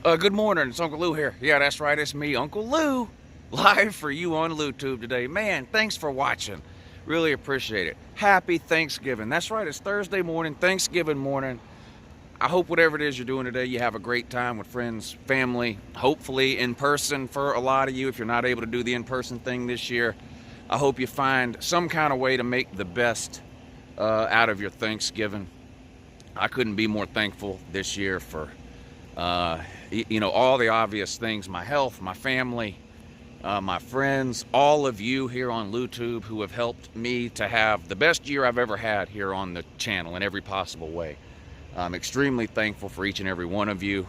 Good morning, it's Uncle Lou here. Yeah, that's right, it's me, Uncle Lou, live for you on LouTube today. Man, thanks for watching. Really appreciate it. Happy Thanksgiving. That's right, it's Thursday morning, Thanksgiving morning. I hope whatever it is you're doing today, you have a great time with friends, family, hopefully in person for a lot of you. If you're not able to do the in-person thing this year, I hope you find some kind of way to make the best out of your Thanksgiving. I couldn't be more thankful this year for you know, all the obvious things: my health, my family, my friends, all of you here on LouTube who have helped me to have the best year I've ever had here on the channel in every possible way. I'm extremely thankful for each and every one of you.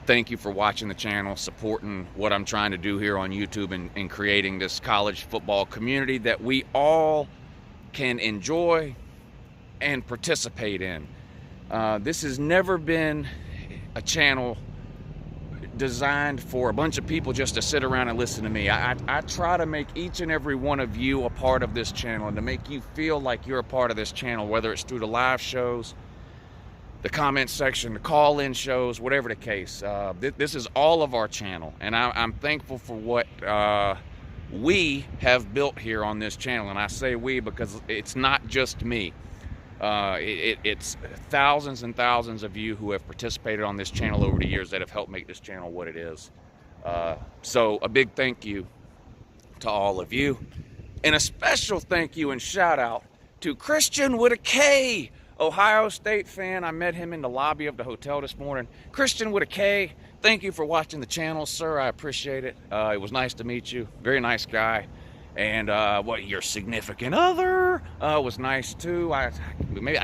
Thank you for watching the channel, supporting what I'm trying to do here on YouTube, and creating this college football community that we all can enjoy and participate in. This has never been a channel designed for a bunch of people just to sit around and listen to me. I try to make each and every one of you a part of this channel, and to make you feel like you're a part of this channel, whether it's through the live shows, the comment section, the call-in shows, whatever the case. This is all of our channel, and I'm thankful for what we have built here on this channel. And I say we because it's not just me. It's thousands and thousands of you who have participated on this channel over the years that have helped make this channel what it is. So a big thank you to all of you, and a special thank you and shout out to Christian with a K, Ohio State fan. I met him in the lobby of the hotel this morning. Christian with a K, thank you for watching the channel, sir. I appreciate it. It was nice to meet you. Very nice guy. And what, your significant other was nice too. I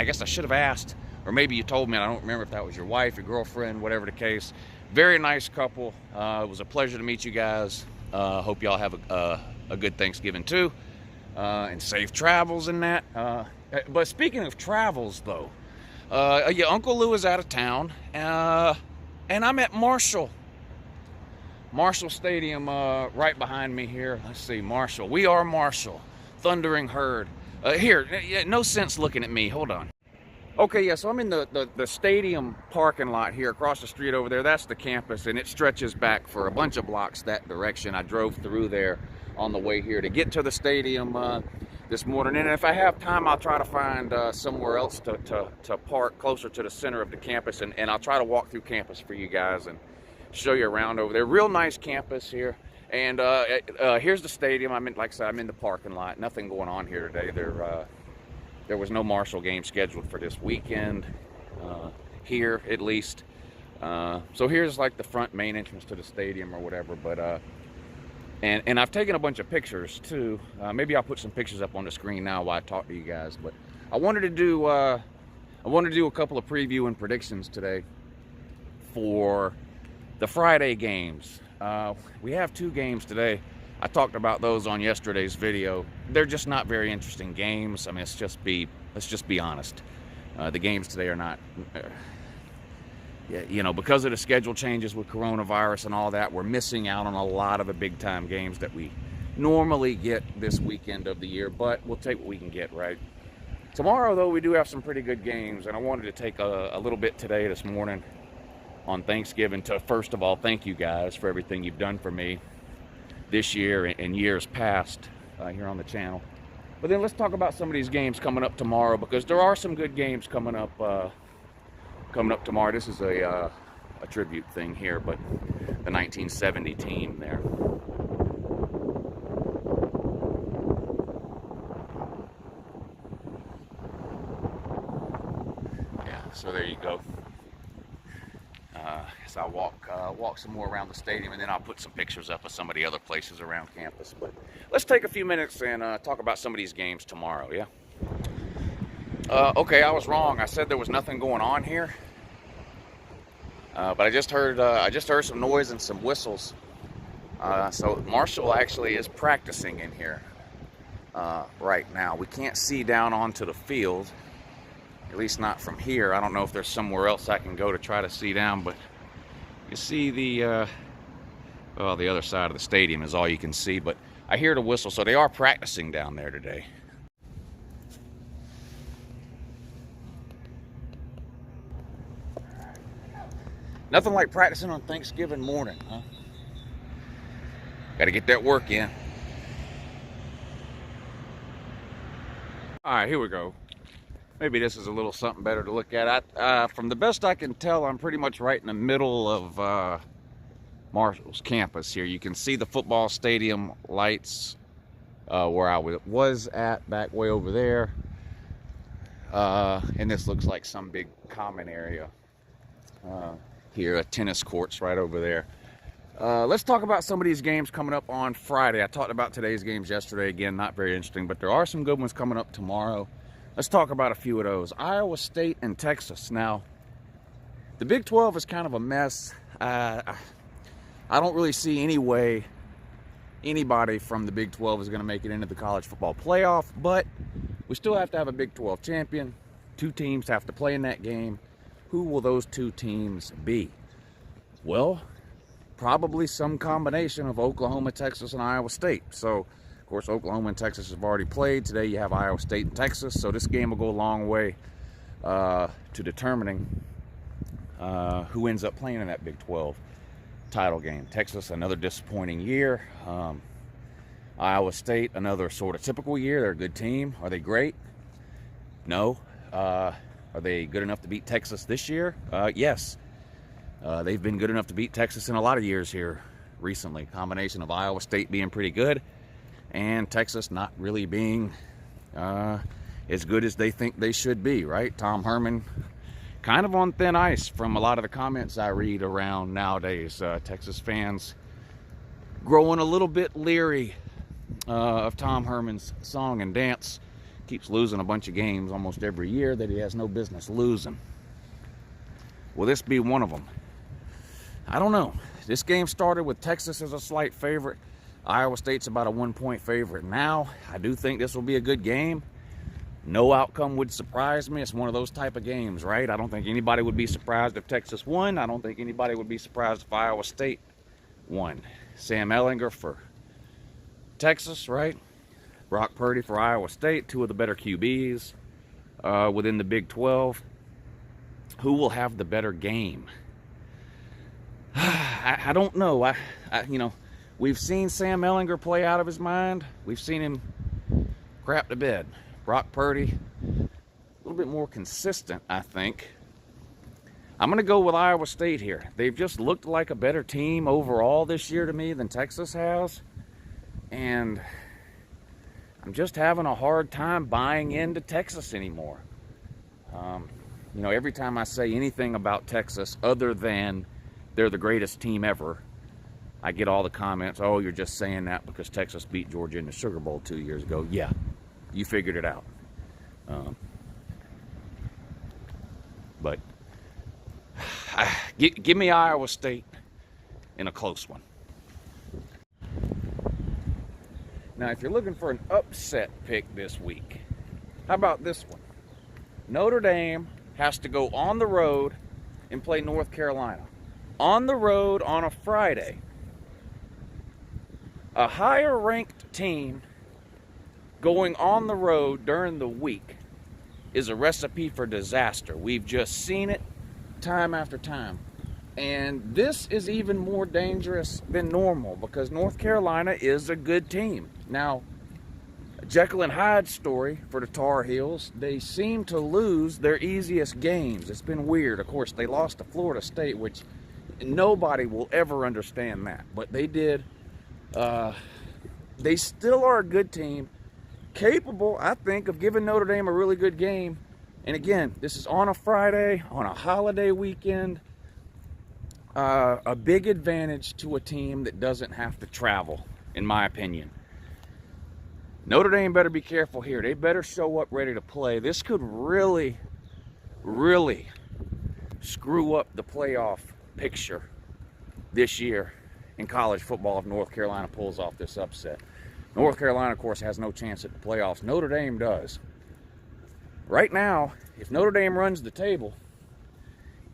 guess I should have asked, or maybe you told me, and I don't remember if that was your wife, your girlfriend, whatever the case. Very nice couple. It was a pleasure to meet you guys. Hope y'all have a good Thanksgiving too, and safe travels in that. But speaking of travels though, yeah, Uncle Lou is out of town, and I'm at Marshall Stadium, right behind me here. Let's see, Marshall. We are Marshall. Thundering Herd. Here, no sense looking at me. Hold on. Okay, yeah, so I'm in the stadium parking lot here across the street over there. That's the campus, and it stretches back for a bunch of blocks that direction. I drove through there on the way here to get to the stadium this morning. And if I have time, I'll try to find somewhere else to park closer to the center of the campus, and I'll try to walk through campus for you guys and show you around over there. Real nice campus here. And here's the stadium. Like I said, I'm in the parking lot. Nothing going on here today. There was no Marshall game scheduled for this weekend, here at least. So here's like the front main entrance to the stadium or whatever. But and I've taken a bunch of pictures too. Maybe I'll put some pictures up on the screen now while I talk to you guys. But I wanted to do a couple of preview and predictions today for the Friday games. We have two games today. I talked about those on yesterday's video. They're just not very interesting games. I mean, let's just be honest. The games today are not, you know, because of the schedule changes with coronavirus and all that, we're missing out on a lot of the big time games that we normally get this weekend of the year, but we'll take what we can get, right? Tomorrow, though, we do have some pretty good games, and I wanted to take a little bit today, this morning, on Thanksgiving to, first of all, thank you guys for everything you've done for me this year and years past here on the channel. But then let's talk about some of these games coming up tomorrow, because there are some good games coming up tomorrow. This is a tribute thing here, but the 1970 team there. Yeah, so there you go. So I'll walk some more around the stadium, and then I'll put some pictures up of some of the other places around campus. But let's take a few minutes and talk about some of these games tomorrow, yeah? Okay, I was wrong. I said there was nothing going on here. But I just heard some noise and some whistles. So Marshall actually is practicing in here right now. We can't see down onto the field, at least not from here. I don't know if there's somewhere else I can go to try to see down, but you see the other side of the stadium is all you can see. But I hear the whistle, so they are practicing down there today. Nothing like practicing on Thanksgiving morning, huh? Got to get that work in. All right, here we go. Maybe this is a little something better to look at. From the best I can tell, I'm pretty much right in the middle of Marshall's campus here. You can see the football stadium lights where I was at, back way over there. And this looks like some big common area here, tennis courts right over there. Let's talk about some of these games coming up on Friday. I talked about today's games yesterday. Again, not very interesting, but there are some good ones coming up tomorrow. Let's talk about a few of those. Iowa State and Texas. Now, the Big 12 is kind of a mess. I don't really see any way anybody from the Big 12 is going to make it into the college football playoff, but we still have to have a Big 12 champion. Two teams have to play in that game. Who will those two teams be? Well, probably some combination of Oklahoma, Texas, and Iowa State. So, of course, Oklahoma and Texas have already played. Today you have Iowa State and Texas. So this game will go a long way to determining who ends up playing in that Big 12 title game. Texas, another disappointing year. Iowa State, another sort of typical year. They're a good team. Are they great? No. Are they good enough to beat Texas this year? Yes. They've been good enough to beat Texas in a lot of years here recently. Combination of Iowa State being pretty good and Texas not really being as good as they think they should be, right? Tom Herman kind of on thin ice from a lot of the comments I read around nowadays. Texas fans growing a little bit leery of Tom Herman's song and dance. Keeps losing a bunch of games almost every year that he has no business losing. Will this be one of them? I don't know. This game started with Texas as a slight favorite. Iowa State's about a 1-point favorite now. I do think this will be a good game. No outcome would surprise me. It's one of those type of games, right? I don't think anybody would be surprised if Texas won. I don't think anybody would be surprised if Iowa State won. Sam Ehlinger for Texas, right? Brock Purdy for Iowa State, two of the better QBs within the Big 12. Who will have the better game? I don't know. You know, we've seen Sam Ehlinger play out of his mind. We've seen him crap to bed. Brock Purdy, a little bit more consistent, I think. I'm going to go with Iowa State here. They've just looked like a better team overall this year to me than Texas has. And I'm just having a hard time buying into Texas anymore. You know, every time I say anything about Texas other than they're the greatest team ever, I get all the comments, oh, you're just saying that because Texas beat Georgia in the Sugar Bowl 2 years ago. Yeah, you figured it out. But give me Iowa State in a close one. Now, if you're looking for an upset pick this week, how about this one? Notre Dame has to go on the road and play North Carolina. On the road on a Friday. A higher ranked team going on the road during the week is a recipe for disaster. We've just seen it time after time. And this is even more dangerous than normal because North Carolina is a good team. Now, Jekyll and Hyde story for the Tar Heels. They seem to lose their easiest games. It's been weird. Of course, they lost to Florida State, which nobody will ever understand that. But they did. They still are a good team. Capable, I think, of giving Notre Dame a really good game. And again, this is on a Friday, on a holiday weekend. A big advantage to a team that doesn't have to travel, in my opinion. Notre Dame better be careful here. They better show up ready to play. This could really, really screw up the playoff picture this year in college football if North Carolina pulls off this upset. North Carolina, of course, has no chance at the playoffs. Notre Dame does. Right now, if Notre Dame runs the table,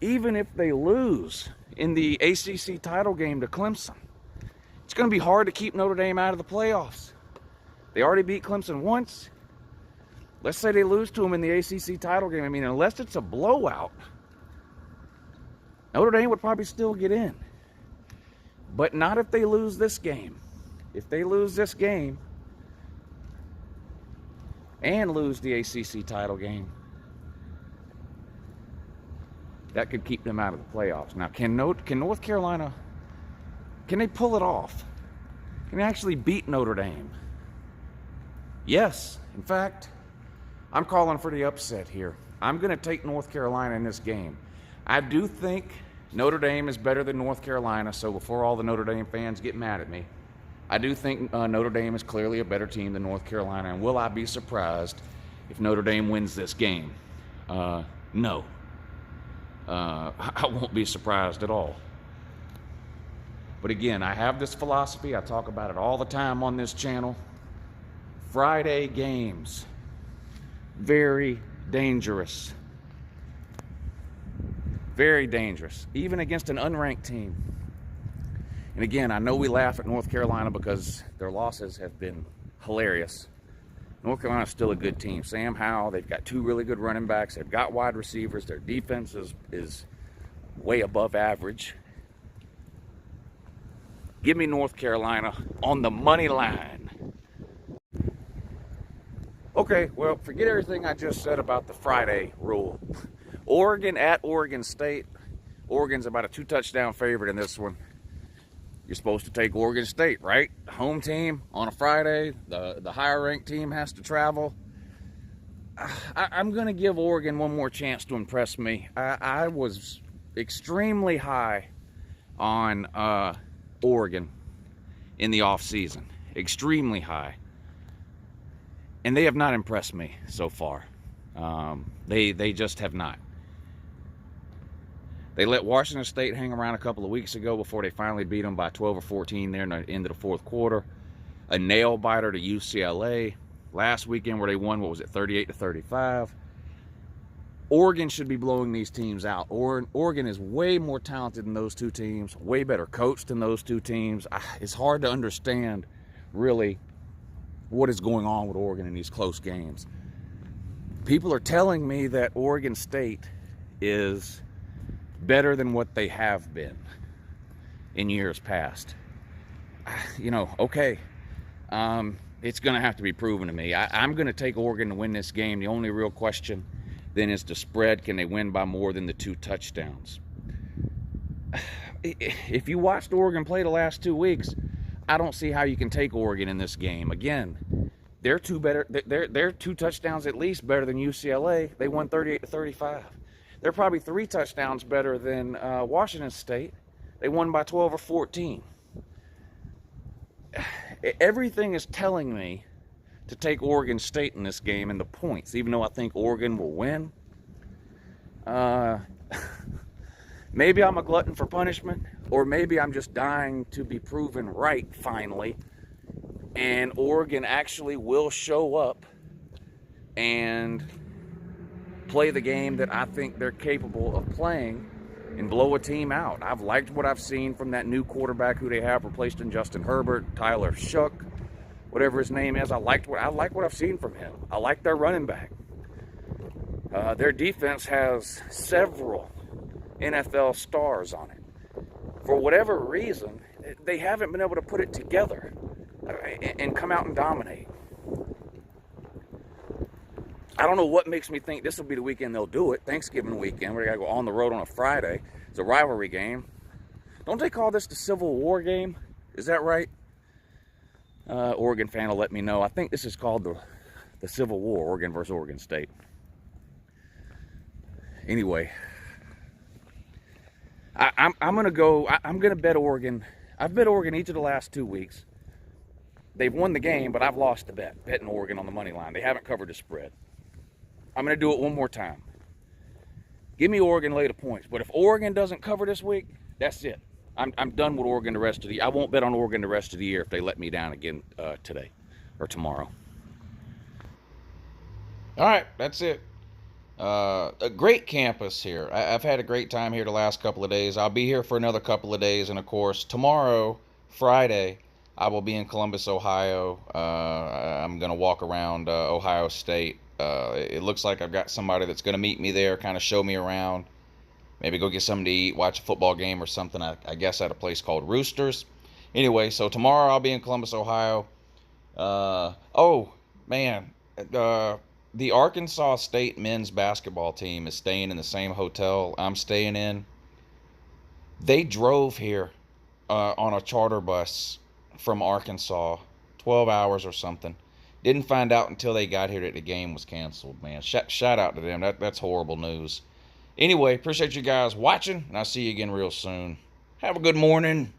even if they lose in the ACC title game to Clemson, it's going to be hard to keep Notre Dame out of the playoffs. They already beat Clemson once. Let's say they lose to them in the ACC title game. I mean, unless it's a blowout, Notre Dame would probably still get in. But not if they lose this game. If they lose this game and lose the ACC title game, that could keep them out of the playoffs. Now, can North Carolina, can they pull it off? Can they actually beat Notre Dame? Yes. In fact, I'm calling for the upset here. I'm going to take North Carolina in this game. I do think Notre Dame is better than North Carolina, so before all the Notre Dame fans get mad at me, I do think Notre Dame is clearly a better team than North Carolina, and will I be surprised if Notre Dame wins this game? No. I won't be surprised at all. But again, I have this philosophy. I talk about it all the time on this channel. Friday games, very dangerous. Very dangerous, even against an unranked team. And again, I know we laugh at North Carolina because their losses have been hilarious. North Carolina's still a good team. Sam Howell, they've got 2 really good running backs. They've got wide receivers. Their defense is way above average. Give me North Carolina on the money line. Okay, well, forget everything I just said about the Friday rule. Oregon at Oregon State. Oregon's about a 2-touchdown favorite in this one. You're supposed to take Oregon State, right? Home team on a Friday. The higher ranked team has to travel. I'm going to give Oregon one more chance to impress me. I was extremely high on Oregon in the offseason. Extremely high. And they have not impressed me so far. They just have not. They let Washington State hang around a couple of weeks ago before they finally beat them by 12 or 14 there in the end of the fourth quarter. A nail-biter to UCLA last weekend where they won, 38-35. Oregon should be blowing these teams out. Oregon is way more talented than those two teams, way better coached than those two teams. It's hard to understand, really, what is going on with Oregon in these close games. People are telling me that Oregon State is better than what they have been in years past. Okay. It's going to have to be proven to me. I'm going to take Oregon to win this game. The only real question then is the spread. Can they win by more than the 2 touchdowns? If you watched Oregon play the last 2 weeks, I don't see how you can take Oregon in this game. Again, they're 2 touchdowns at least better than UCLA. They won 38-35. They're probably 3 touchdowns better than Washington State. They won by 12 or 14. Everything is telling me to take Oregon State in this game and the points, even though I think Oregon will win. Maybe I'm a glutton for punishment, or maybe I'm just dying to be proven right finally, and Oregon actually will show up and play the game that I think they're capable of playing and blow a team out. I've liked what I've seen from that new quarterback who they have replaced in Justin Herbert, Tyler Shook, whatever his name is. I like what I've seen from him. I like their running back. Their defense has several NFL stars on it. For whatever reason, they haven't been able to put it together and come out and dominate. I don't know what makes me think this will be the weekend they'll do it. Thanksgiving weekend, where they got to go on the road on a Friday. It's a rivalry game. Don't they call this the Civil War game? Is that right? Oregon fan will let me know. I think this is called the Civil War, Oregon versus Oregon State. Anyway, I'm going to go. I'm going to bet Oregon. I've bet Oregon each of the last 2 weeks. They've won the game, but I've lost the bet, betting Oregon on the money line. They haven't covered the spread. I'm going to do it one more time. Give me Oregon, lay the points. But if Oregon doesn't cover this week, that's it. I'm done with Oregon the rest of the year. I won't bet on Oregon the rest of the year if they let me down again today or tomorrow. All right, that's it. A great campus here. I've had a great time here the last couple of days. I'll be here for another couple of days. And, of course, tomorrow, Friday, I will be in Columbus, Ohio. I'm going to walk around Ohio State. It looks like I've got somebody that's going to meet me there, kind of show me around. Maybe go get something to eat, watch a football game or something, I guess at a place called Roosters. Anyway, so tomorrow I'll be in Columbus, Ohio. Oh, man. The Arkansas State men's basketball team is staying in the same hotel I'm staying in. They drove here on a charter bus from Arkansas, 12 hours or something. Didn't find out until they got here that the game was canceled, man. Shout out to them. That's horrible news. Anyway, appreciate you guys watching, and I'll see you again real soon. Have a good morning.